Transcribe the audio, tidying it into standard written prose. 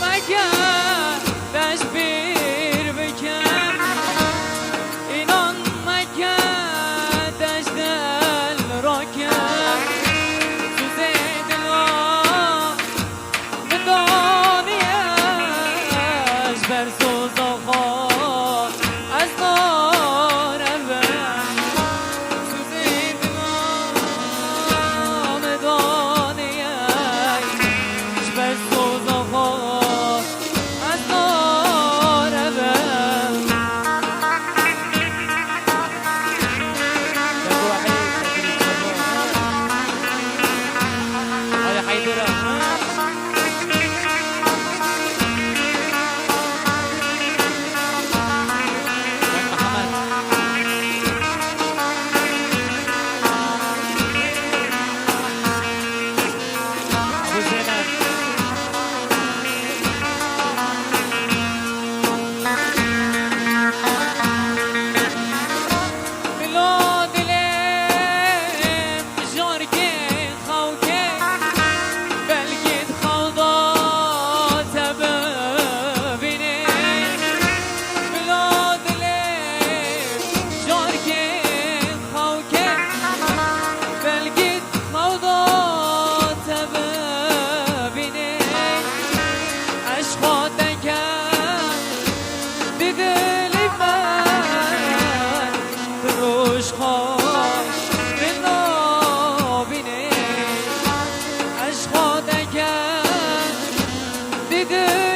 مگر دست بیر بکن اینان مگر دست دل را کن سوز دلا بدانی از بر سوز آخا از نار اول سوز دلا بدانی از بر سوز آخا از نار اول هاي حيدرة Did